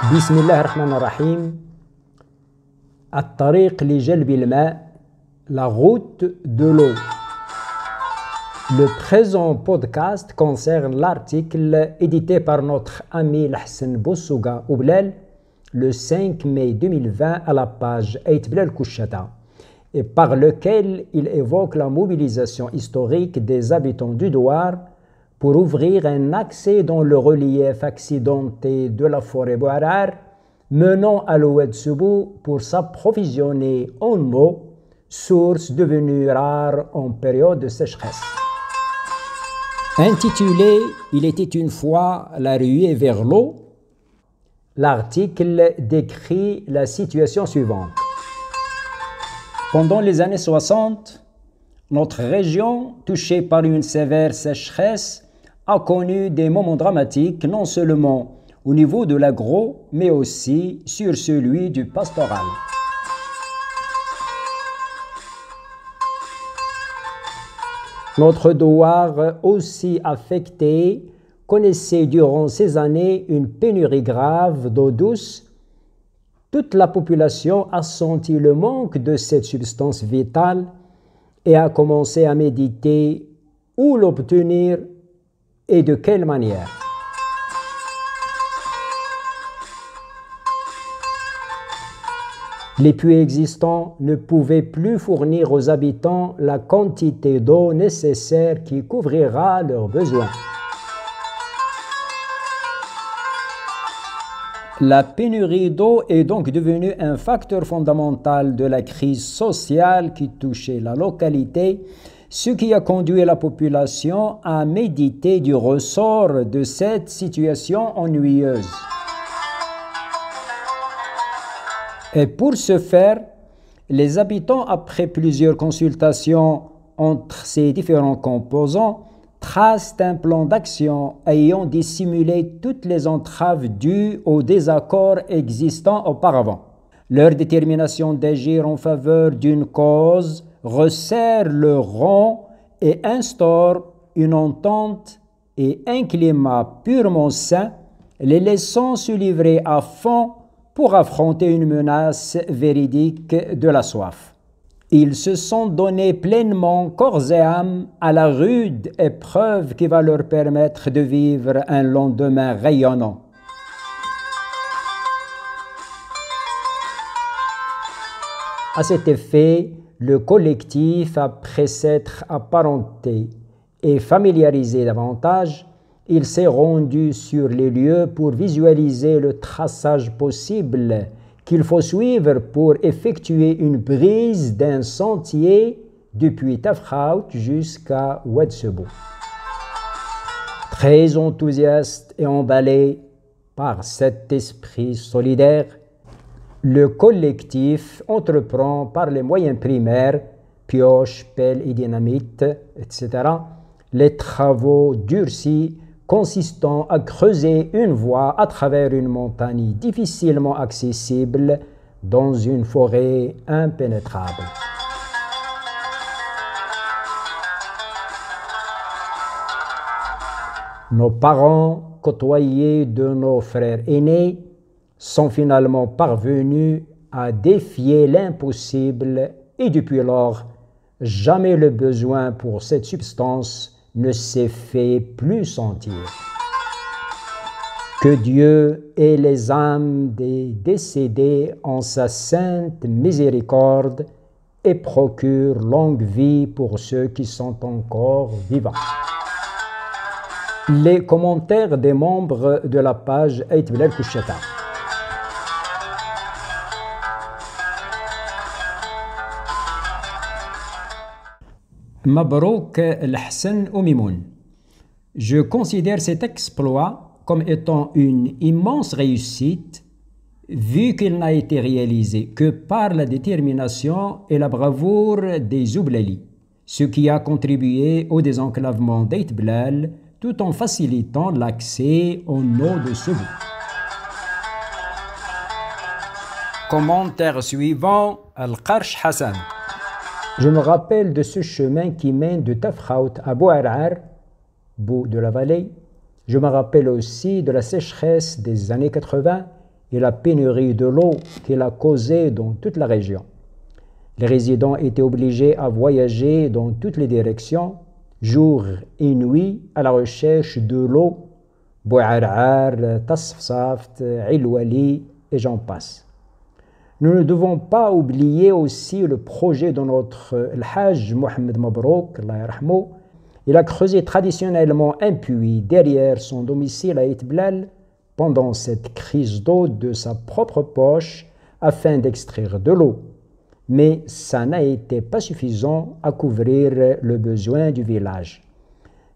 بسم الله الرحمن الرحيم. الطريق لجلب الماء, la route de l'eau. Le présent podcast concerne l'article édité par notre ami Lahsen Boussouga Oublel le 5 mai 2020 à la page Ait Blel Kouchata, et par lequel il évoque la mobilisation historique des habitants du Douar pour ouvrir un accès dans le relief accidenté de la forêt Bouarar menant à l'Oued Sebou pour s'approvisionner en eau, source devenue rare en période de sécheresse. Intitulé « Il était une fois la ruée vers l'eau », l'article décrit la situation suivante. Pendant les années 60, notre région, touchée par une sévère sécheresse, a connu des moments dramatiques non seulement au niveau de l'agro, mais aussi sur celui du pastoral. Notre douar, aussi affecté, connaissait durant ces années une pénurie grave d'eau douce. Toute la population a senti le manque de cette substance vitale et a commencé à méditer où l'obtenir et de quelle manière. Les puits existants ne pouvaient plus fournir aux habitants la quantité d'eau nécessaire qui couvrira leurs besoins. La pénurie d'eau est donc devenue un facteur fondamental de la crise sociale qui touchait la localité, ce qui a conduit la population à méditer du ressort de cette situation ennuyeuse. Et pour ce faire, les habitants, après plusieurs consultations entre ces différents composants, tracent un plan d'action ayant dissimulé toutes les entraves dues aux désaccords existants auparavant. Leur détermination d'agir en faveur d'une cause resserre le rang et instaure une entente et un climat purement sain, les laissant se livrer à fond pour affronter une menace véridique de la soif. Ils se sont donnés pleinement corps et âme à la rude épreuve qui va leur permettre de vivre un lendemain rayonnant. À cet effet, le collectif, après s'être apparenté et familiarisé davantage, il s'est rendu sur les lieux pour visualiser le traçage possible qu'il faut suivre pour effectuer une brise d'un sentier depuis Tafraout jusqu'à Oued Sebou. Très enthousiaste et emballé par cet esprit solidaire, le collectif entreprend par les moyens primaires, pioches, pelles et dynamite, etc., les travaux durcis consistant à creuser une voie à travers une montagne difficilement accessible dans une forêt impénétrable. Nos parents, côtoyés de nos frères aînés, sont finalement parvenus à défier l'impossible et depuis lors, jamais le besoin pour cette substance ne s'est fait plus sentir. Que Dieu ait les âmes des décédés en sa sainte miséricorde et procure longue vie pour ceux qui sont encore vivants. Les commentaires des membres de la page Ait Blel Kouchata. Mabrouk Lahsen Oumimoun. Je considère cet exploit comme étant une immense réussite vu qu'il n'a été réalisé que par la détermination et la bravoure des Oublali, ce qui a contribué au désenclavement d'Ait Blel tout en facilitant l'accès aux eaux de Sebou. Commentaire suivant, Al-Qarsh Hassan. Je me rappelle de ce chemin qui mène de Tafraout à Bouarar, bout de la vallée. Je me rappelle aussi de la sécheresse des années 80 et la pénurie de l'eau qu'il a causée dans toute la région. Les résidents étaient obligés à voyager dans toutes les directions, jour et nuit, à la recherche de l'eau, Bou'ar'ar, Tasfsaft, Ilwali, et j'en passe. Nous ne devons pas oublier aussi le projet de notre Hajj Mohamed Mabrouk, Allah yarhamou. Il a creusé traditionnellement un puits derrière son domicile à Itblal pendant cette crise d'eau de sa propre poche afin d'extraire de l'eau. Mais ça n'a été pas suffisant à couvrir le besoin du village.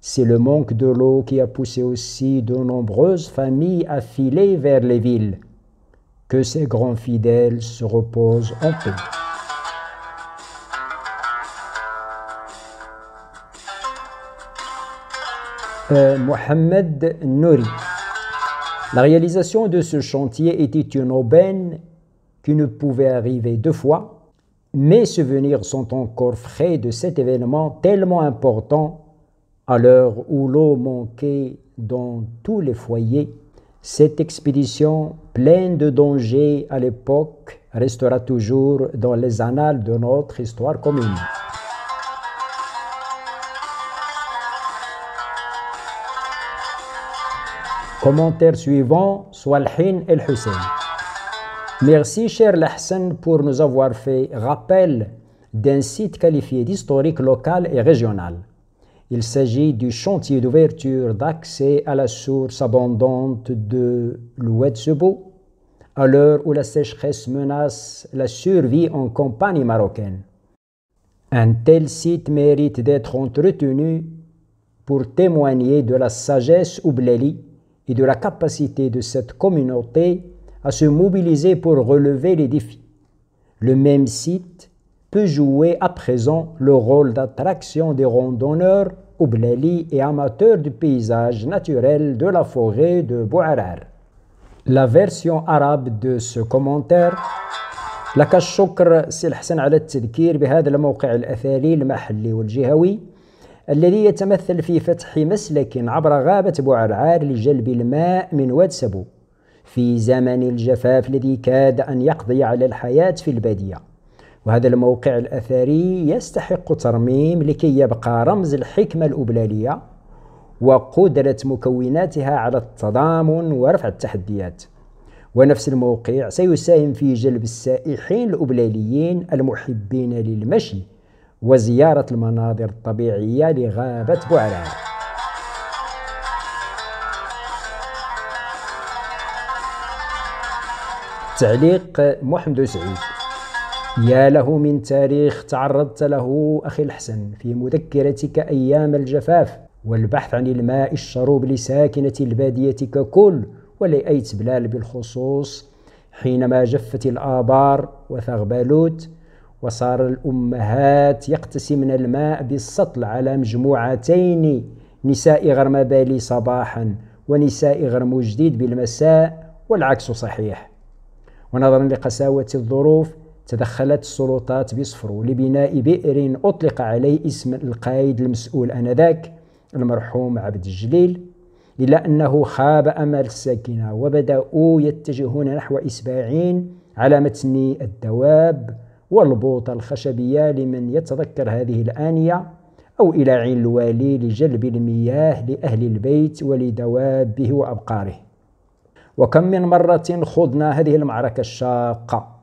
C'est le manque de l'eau qui a poussé aussi de nombreuses familles à filer vers les villes. Que ces grands fidèles se reposent en paix. Mohamed Nouri. La réalisation de ce chantier était une aubaine qui ne pouvait arriver deux fois. Mes souvenirs sont encore frais de cet événement tellement important à l'heure où l'eau manquait dans tous les foyers. Cette expédition, pleine de dangers à l'époque, restera toujours dans les annales de notre histoire commune. Commentaire suivant, Swalhin El Hussein. Merci cher Lahsan pour nous avoir fait rappel d'un site qualifié d'historique local et régional. Il s'agit du chantier d'ouverture d'accès à la source abondante de l'Oued-Sebou, à l'heure où la sécheresse menace la survie en campagne marocaine. Un tel site mérite d'être entretenu pour témoigner de la sagesse oublali et de la capacité de cette communauté à se mobiliser pour relever les défis. Le même site peut jouer à présent le rôle d'attraction des randonneurs, oublali et amateurs du paysage naturel de la forêt de Bou'ar'ar. La version arabe de ce commentaire. لك الشكر سي الحسن على التذكير بهذا الموقع الأثري المحلي والجهوي الذي يتمثل في فتح مسلك عبر غابة بوعرعار لجلب الماء من واد سبو في زمن الجفاف الذي كاد أن يقضي على الحياة في البادية. وهذا الموقع الأثري يستحق ترميم لكي يبقى رمز الحكمة الأبلالية وقدرة مكوناتها على التضامن ورفع التحديات. ونفس الموقع سيساهم في جلب السائحين الأبلاليين المحبين للمشي وزيارة المناظر الطبيعية لغابة بوعرعر. تعليق محمد سعيد. يا له من تاريخ تعرضت له أخي الحسن في مذكرتك أيام الجفاف والبحث عن الماء الشروب لساكنة البادية ككل ولأيت بلال بالخصوص حينما جفت الآبار وثغبالوت وصار الأمهات يقتسمن الماء بالسطل على مجموعتين نساء غرمبالي صباحا ونساء غرمجديد بالمساء والعكس صحيح. ونظرا لقساوة الظروف تدخلت السلطات بصفرو لبناء بئر أطلق عليه اسم القائد المسؤول آنذاك المرحوم عبد الجليل، إلا أنه خاب أمل الساكنة وبدأوا يتجهون نحو إسباعين على متن الدواب والبوطة الخشبية لمن يتذكر هذه الآنية، أو إلى عين الوالي لجلب المياه لأهل البيت ولدوابه وأبقاره. وكم من مرة خضنا هذه المعركة الشاقة،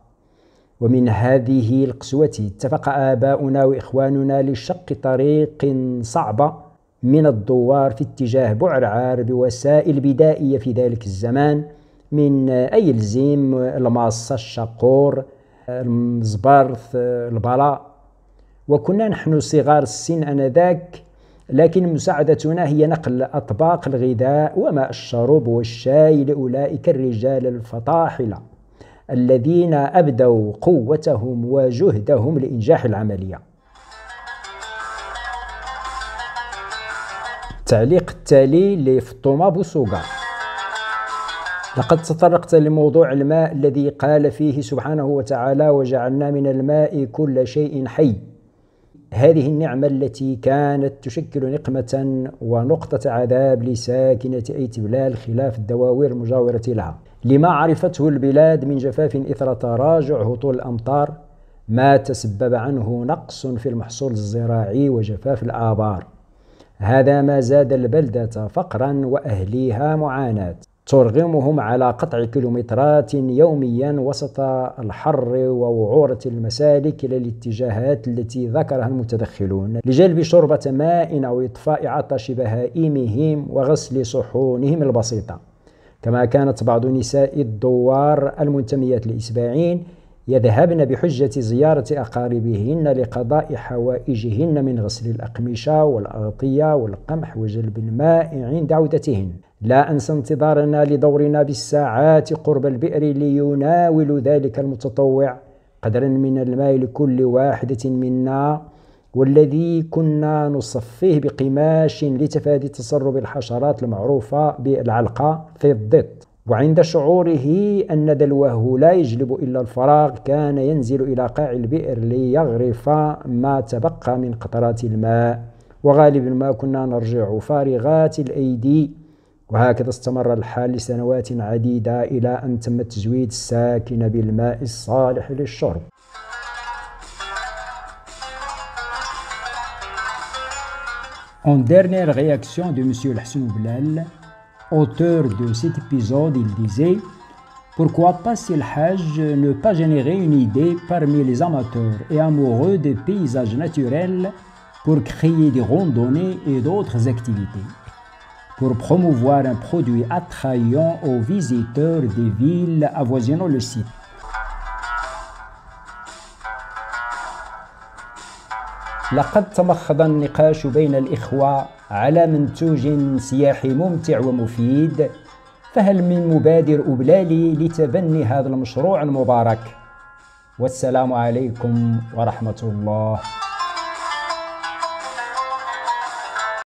ومن هذه القسوة اتفق آباؤنا وإخواننا لشق طريق صعبة من الدوار في اتجاه بوعرعار بوسائل بدائية في ذلك الزمان من أيلزيم، الماصة، الشاقور، المزبرث، البلاء. وكنا نحن صغار السن آنذاك، لكن مساعدتنا هي نقل أطباق الغذاء وماء الشرب والشاي لأولئك الرجال الفطاحلة الذين أبدوا قوتهم وجهدهم لإنجاح العملية. التعليق التالي لفطومة بوسوغا. لقد تطرقت لموضوع الماء الذي قال فيه سبحانه وتعالى: وجعلنا من الماء كل شيء حي. هذه النعمة التي كانت تشكل نقمة ونقطة عذاب لساكنة أيت بلال خلاف الدواوير المجاورة لها، لما عرفته البلاد من جفاف إثر تراجع هطول الأمطار، ما تسبب عنه نقص في المحصول الزراعي وجفاف الآبار. هذا ما زاد البلدة فقرا وأهليها معاناة، ترغمهم على قطع كيلومترات يوميا وسط الحر ووعورة المسالك إلى الاتجاهات التي ذكرها المتدخلون لجلب شربة ماء أو إطفاء عطش بهائمهم وغسل صحونهم البسيطة. كما كانت بعض نساء الدوار المنتميات لإسباعين يذهبن بحجة زيارة أقاربهن لقضاء حوائجهن من غسل الأقمشة والأغطية والقمح وجلب الماء عند عودتهن. لا أنسى انتظارنا لدورنا بالساعات قرب البئر ليناول ذلك المتطوع قدرا من الماء لكل واحدة منا، والذي كنا نصفيه بقماش لتفادي تسرب الحشرات المعروفة بالعلقة في الضد. وعند شعوره أن دلوه لا يجلب إلا الفراغ كان ينزل إلى قاع البئر ليغرف ما تبقى من قطرات الماء، وغالبا ما كنا نرجع فارغات الأيدي. وهكذا استمر الحال لسنوات عديدة إلى أن تم تزويد الساكن بالماء الصالح للشرب. En dernière réaction de M. Hassan Oublal, auteur de cet épisode, il disait: pourquoi pas si le Hajj ne pas générer une idée parmi les amateurs et amoureux des paysages naturels pour créer des randonnées et d'autres activités, pour promouvoir un produit attrayant aux visiteurs des villes avoisinant le site. لقد تمخض النقاش بين الإخوة على منتوج سياحي ممتع ومفيد، فهل من مبادر أبلالي لتبني هذا المشروع المبارك؟ والسلام عليكم ورحمة الله.